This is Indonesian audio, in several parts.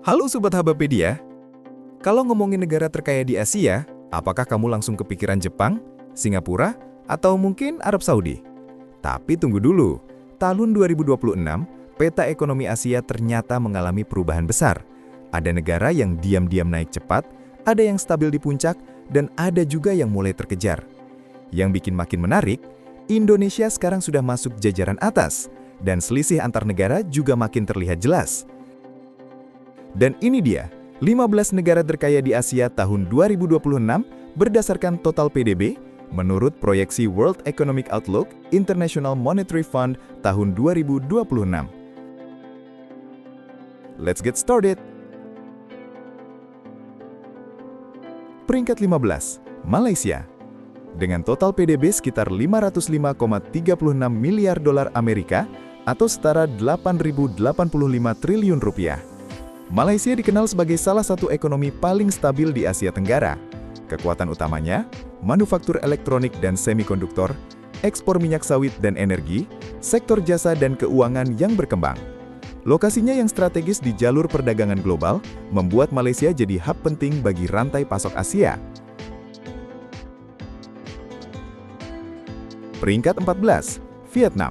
Halo Sobat Habapedia, kalau ngomongin negara terkaya di Asia, apakah kamu langsung kepikiran Jepang, Singapura, atau mungkin Arab Saudi? Tapi tunggu dulu, tahun 2026, peta ekonomi Asia ternyata mengalami perubahan besar. Ada negara yang diam-diam naik cepat, ada yang stabil di puncak, dan ada juga yang mulai terkejar. Yang bikin makin menarik, Indonesia sekarang sudah masuk jajaran atas, dan selisih antar negara juga makin terlihat jelas. Dan ini dia, 15 negara terkaya di Asia tahun 2026 berdasarkan total PDB menurut proyeksi World Economic Outlook International Monetary Fund tahun 2026. Let's get started! Peringkat 15, Malaysia. Dengan total PDB sekitar 505,36 miliar dolar Amerika atau setara 8.085 triliun rupiah. Malaysia dikenal sebagai salah satu ekonomi paling stabil di Asia Tenggara. Kekuatan utamanya, manufaktur elektronik dan semikonduktor, ekspor minyak sawit dan energi, sektor jasa dan keuangan yang berkembang. Lokasinya yang strategis di jalur perdagangan global membuat Malaysia jadi hub penting bagi rantai pasok Asia. Peringkat 14, Vietnam.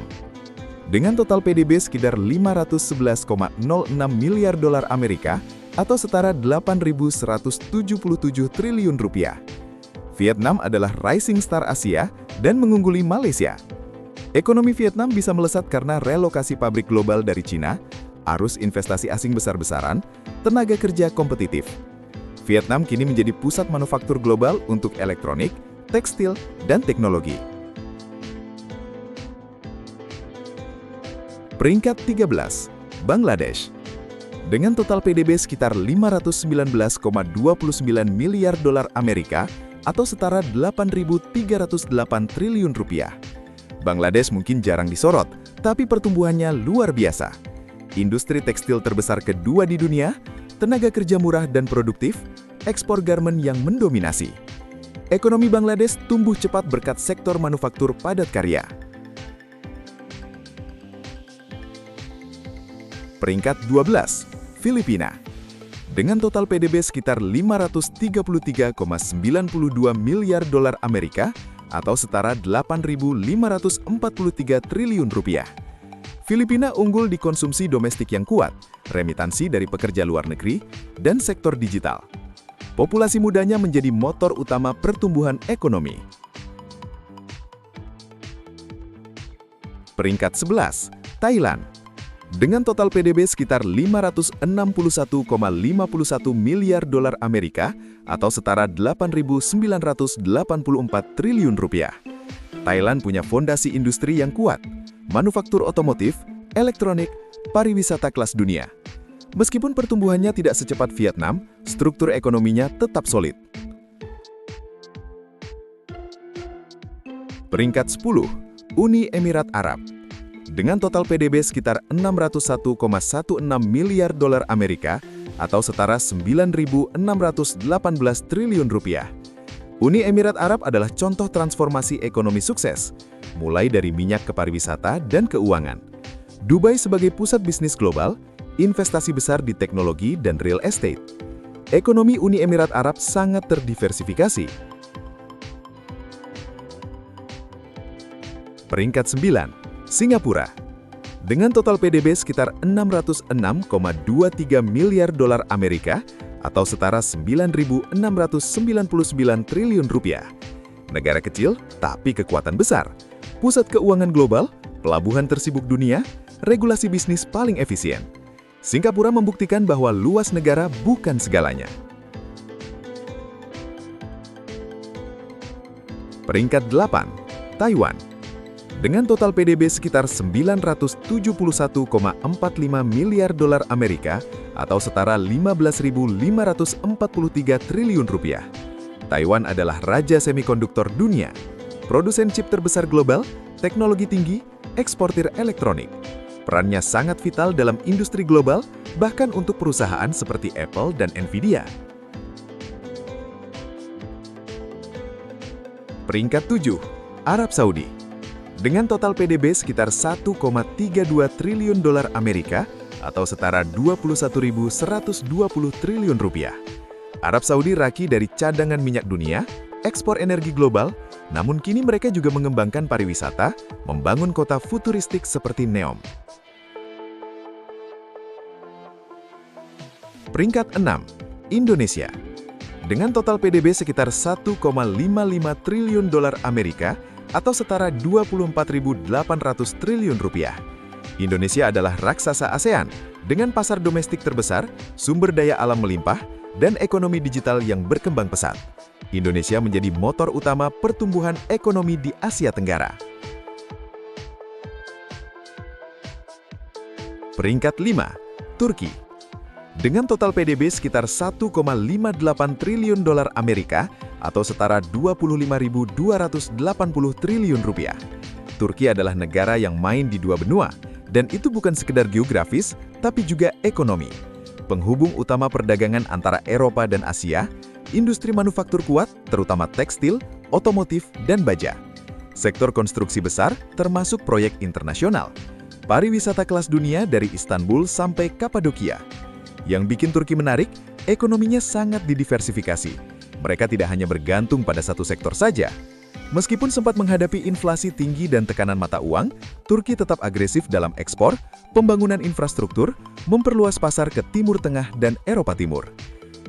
Dengan total PDB sekitar 511,06 miliar dolar Amerika atau setara 8.177 triliun rupiah. Vietnam adalah rising star Asia dan mengungguli Malaysia. Ekonomi Vietnam bisa melesat karena relokasi pabrik global dari Cina, arus investasi asing besar-besaran, tenaga kerja kompetitif. Vietnam kini menjadi pusat manufaktur global untuk elektronik, tekstil, dan teknologi. Peringkat 13, Bangladesh. Dengan total PDB sekitar 519,29 miliar dolar Amerika atau setara 8.308 triliun rupiah. Bangladesh mungkin jarang disorot, tapi pertumbuhannya luar biasa. Industri tekstil terbesar kedua di dunia, tenaga kerja murah dan produktif, ekspor garmen yang mendominasi. Ekonomi Bangladesh tumbuh cepat berkat sektor manufaktur padat karya. Peringkat 12, Filipina. Dengan total PDB sekitar 533,92 miliar dolar Amerika atau setara 8.543 triliun rupiah. Filipina unggul di konsumsi domestik yang kuat, remitansi dari pekerja luar negeri, dan sektor digital. Populasi mudanya menjadi motor utama pertumbuhan ekonomi. Peringkat 11, Thailand. Dengan total PDB sekitar 561,51 miliar dolar Amerika atau setara 8.984 triliun rupiah. Thailand punya fondasi industri yang kuat, manufaktur otomotif, elektronik, pariwisata kelas dunia. Meskipun pertumbuhannya tidak secepat Vietnam, struktur ekonominya tetap solid. Peringkat 10, Uni Emirat Arab. Dengan total PDB sekitar 601,16 miliar dolar Amerika atau setara 9.618 triliun rupiah. Uni Emirat Arab adalah contoh transformasi ekonomi sukses, mulai dari minyak ke pariwisata dan keuangan. Dubai sebagai pusat bisnis global, investasi besar di teknologi dan real estate. Ekonomi Uni Emirat Arab sangat terdiversifikasi. Peringkat 9, Singapura. Dengan total PDB sekitar 606,23 miliar dolar Amerika atau setara 9.699 triliun rupiah. Negara kecil tapi kekuatan besar. Pusat keuangan global, pelabuhan tersibuk dunia, regulasi bisnis paling efisien. Singapura membuktikan bahwa luas negara bukan segalanya. Peringkat 8, Taiwan. Dengan total PDB sekitar 971,45 miliar dolar Amerika atau setara 15.543 triliun rupiah. Taiwan adalah raja semikonduktor dunia, produsen chip terbesar global, teknologi tinggi, eksportir elektronik. Perannya sangat vital dalam industri global, bahkan untuk perusahaan seperti Apple dan Nvidia. Peringkat 7, Arab Saudi. Dengan total PDB sekitar 1,32 triliun dolar Amerika atau setara 21.120 triliun rupiah. Arab Saudi raki dari cadangan minyak dunia, ekspor energi global, namun kini mereka juga mengembangkan pariwisata, membangun kota futuristik seperti Neom. Peringkat 6, Indonesia. Dengan total PDB sekitar 1,55 triliun dolar Amerika atau setara 24.800 triliun rupiah. Indonesia adalah raksasa ASEAN dengan pasar domestik terbesar, sumber daya alam melimpah, dan ekonomi digital yang berkembang pesat. Indonesia menjadi motor utama pertumbuhan ekonomi di Asia Tenggara. Peringkat 5, Turki. Dengan total PDB sekitar 1,58 triliun dolar Amerika atau setara 25.280 triliun rupiah. Turki adalah negara yang main di dua benua, dan itu bukan sekedar geografis, tapi juga ekonomi. Penghubung utama perdagangan antara Eropa dan Asia, industri manufaktur kuat, terutama tekstil, otomotif, dan baja. Sektor konstruksi besar, termasuk proyek internasional. Pariwisata kelas dunia dari Istanbul sampai Kapadokia. Yang bikin Turki menarik, ekonominya sangat didiversifikasi. Mereka tidak hanya bergantung pada satu sektor saja. Meskipun sempat menghadapi inflasi tinggi dan tekanan mata uang, Turki tetap agresif dalam ekspor, pembangunan infrastruktur, memperluas pasar ke Timur Tengah dan Eropa Timur.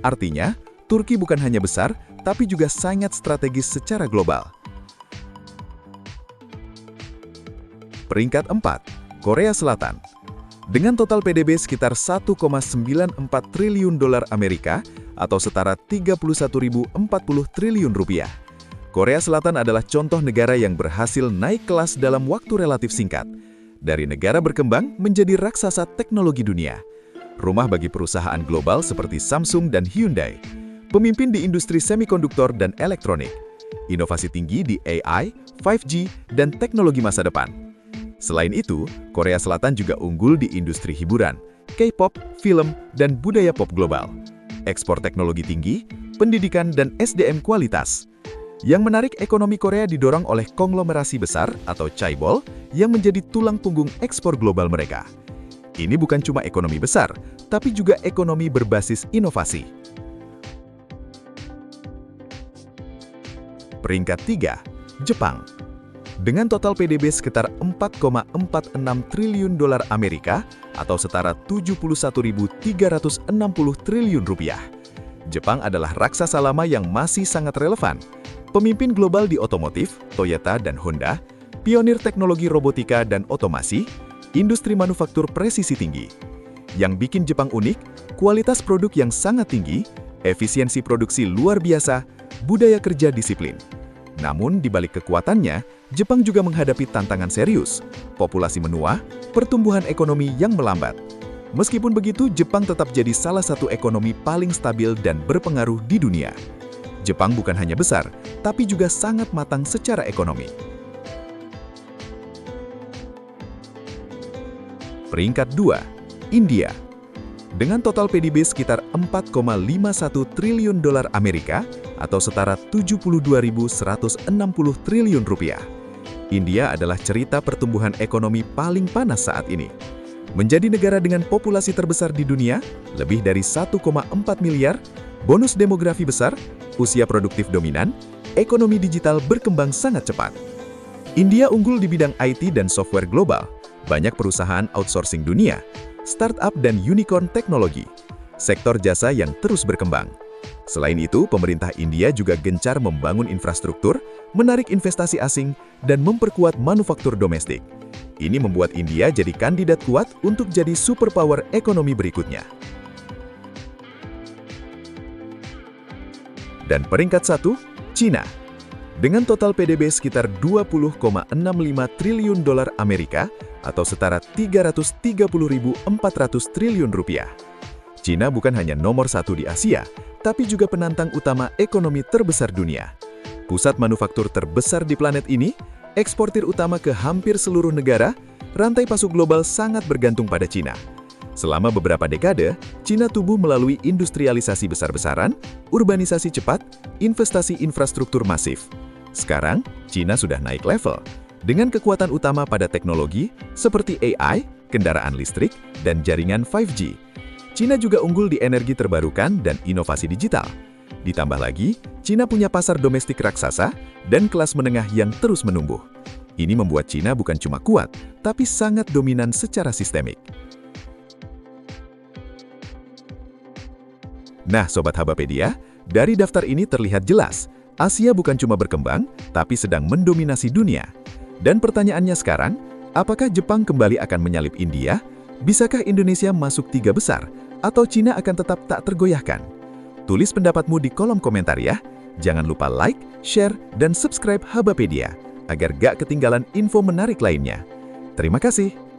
Artinya, Turki bukan hanya besar, tapi juga sangat strategis secara global. Peringkat 4, Korea Selatan. Dengan total PDB sekitar 1,94 triliun dolar Amerika atau setara 31.040 triliun rupiah. Korea Selatan adalah contoh negara yang berhasil naik kelas dalam waktu relatif singkat. Dari negara berkembang menjadi raksasa teknologi dunia. Rumah bagi perusahaan global seperti Samsung dan Hyundai. Pemimpin di industri semikonduktor dan elektronik. Inovasi tinggi di AI, 5G, dan teknologi masa depan. Selain itu, Korea Selatan juga unggul di industri hiburan, K-pop, film, dan budaya pop global. Ekspor teknologi tinggi, pendidikan, dan SDM kualitas. Yang menarik, ekonomi Korea didorong oleh konglomerasi besar atau chaebol yang menjadi tulang punggung ekspor global mereka. Ini bukan cuma ekonomi besar, tapi juga ekonomi berbasis inovasi. Peringkat 3, Jepang. Dengan total PDB sekitar 4,46 triliun dolar Amerika atau setara 71.360 triliun rupiah. Jepang adalah raksasa lama yang masih sangat relevan. Pemimpin global di otomotif, Toyota dan Honda, pionir teknologi robotika dan otomasi, industri manufaktur presisi tinggi. Yang bikin Jepang unik, kualitas produk yang sangat tinggi, efisiensi produksi luar biasa, budaya kerja disiplin. Namun, di balik kekuatannya, Jepang juga menghadapi tantangan serius, populasi menua, pertumbuhan ekonomi yang melambat. Meskipun begitu, Jepang tetap jadi salah satu ekonomi paling stabil dan berpengaruh di dunia. Jepang bukan hanya besar, tapi juga sangat matang secara ekonomi. Peringkat 2, India. Dengan total PDB sekitar 4,51 triliun dolar Amerika atau setara 72.160 triliun rupiah. India adalah cerita pertumbuhan ekonomi paling panas saat ini. Menjadi negara dengan populasi terbesar di dunia, lebih dari 1,4 miliar, bonus demografi besar, usia produktif dominan, ekonomi digital berkembang sangat cepat. India unggul di bidang IT dan software global, banyak perusahaan outsourcing dunia, startup dan unicorn teknologi, sektor jasa yang terus berkembang. Selain itu, pemerintah India juga gencar membangun infrastruktur, menarik investasi asing, dan memperkuat manufaktur domestik. Ini membuat India jadi kandidat kuat untuk jadi superpower ekonomi berikutnya. Dan peringkat 1, Cina. Dengan total PDB sekitar 20,65 triliun dolar Amerika atau setara 330.400 triliun rupiah. Cina bukan hanya nomor satu di Asia, tapi juga penantang utama ekonomi terbesar dunia. Pusat manufaktur terbesar di planet ini, eksportir utama ke hampir seluruh negara, rantai pasok global sangat bergantung pada Cina. Selama beberapa dekade, Cina tumbuh melalui industrialisasi besar-besaran, urbanisasi cepat, investasi infrastruktur masif. Sekarang, Cina sudah naik level, dengan kekuatan utama pada teknologi seperti AI, kendaraan listrik, dan jaringan 5G. Cina juga unggul di energi terbarukan dan inovasi digital. Ditambah lagi, Cina punya pasar domestik raksasa dan kelas menengah yang terus menumbuh. Ini membuat Cina bukan cuma kuat, tapi sangat dominan secara sistemik. Nah, Sobat Habapedia, dari daftar ini terlihat jelas, Asia bukan cuma berkembang, tapi sedang mendominasi dunia. Dan pertanyaannya sekarang, apakah Jepang kembali akan menyalip India? Bisakah Indonesia masuk 3 besar? Atau Cina akan tetap tak tergoyahkan? Tulis pendapatmu di kolom komentar ya. Jangan lupa like, share, dan subscribe Habapedia, agar gak ketinggalan info menarik lainnya. Terima kasih.